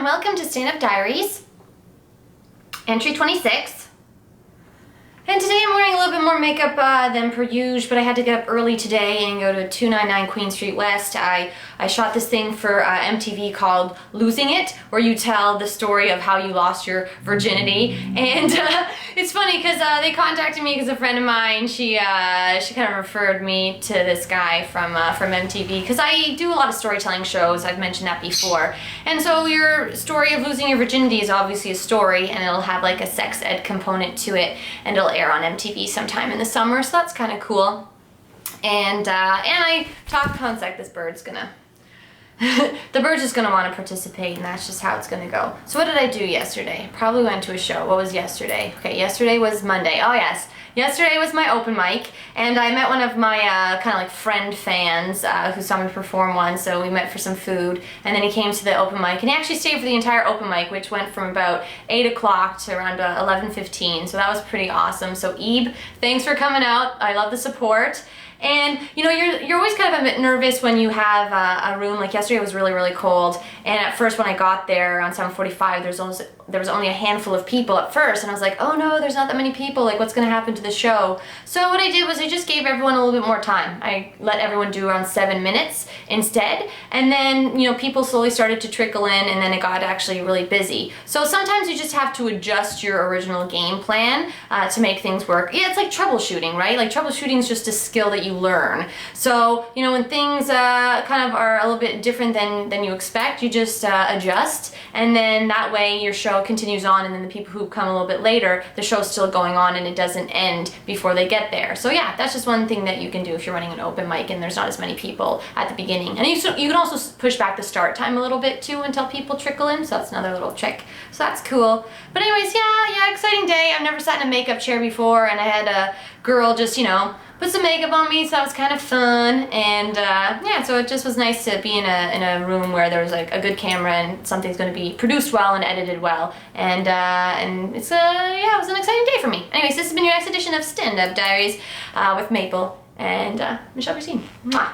and welcome to Stand Up Diaries, entry 26. And today I'm wearing a little bit more makeup than per usual, but I had to get up early today and go to 299 Queen Street West. I shot this thing for MTV called Losing It, where you tell the story of how you lost your virginity. And it's funny because they contacted me because a friend of mine, she kind of referred me to this guy from MTV, because I do a lot of storytelling shows. I've mentioned that before. And so your story of losing your virginity is obviously a story, and it'll have like a sex ed component to it, and it'll air on MTV sometime in the summer, so that's kind of cool. And I talked, one sec, this bird's gonna, the bird's just gonna want to participate, and that's just how it's gonna go. So what did I do yesterday? Probably went to a show. What was yesterday? Okay, yesterday was Monday. Oh yes. Yesterday was my open mic, and I met one of my kind of like friend fans who saw me perform once, so we met for some food, and then he came to the open mic, and he actually stayed for the entire open mic, which went from about 8 o'clock to around 11:15, so that was pretty awesome. So Ebe, thanks for coming out. I love the support. And you know, you're always kind of a bit nervous when you have a room. Like yesterday was really, really cold, and at first when I got there around 7:45, there was only a handful of people at first, and I was like, oh no, there's not that many people, like what's gonna happen to the show? So what I did was I just gave everyone a little bit more time. I let everyone do around 7 minutes instead, and then, you know, people slowly started to trickle in, and then it got actually really busy. So sometimes you just have to adjust your original game plan to make things work. Yeah, it's like troubleshooting, right? Like troubleshooting is just a skill that you learn. So, you know, when things kind of are a little bit different than you expect, you just adjust, and then that way your show continues on, and then the people who come a little bit later, the show's still going on and it doesn't end before they get there. So yeah, that's just one thing that you can do if you're running an open mic and there's not as many people at the beginning. And you can also push back the start time a little bit too until people trickle in, so that's another little trick. So that's cool. But anyways, yeah, exciting day. I've never sat in a makeup chair before, and I had a girl just, you know, put some makeup on me, so that was kind of fun. And yeah, so it just was nice to be in a room where there was like a good camera and something's going to be produced well and edited well. And it's yeah, it was an exciting day for me. Anyways, this has been your next edition of Stand Up Diaries with Maple and Michelle Christine. Mwah.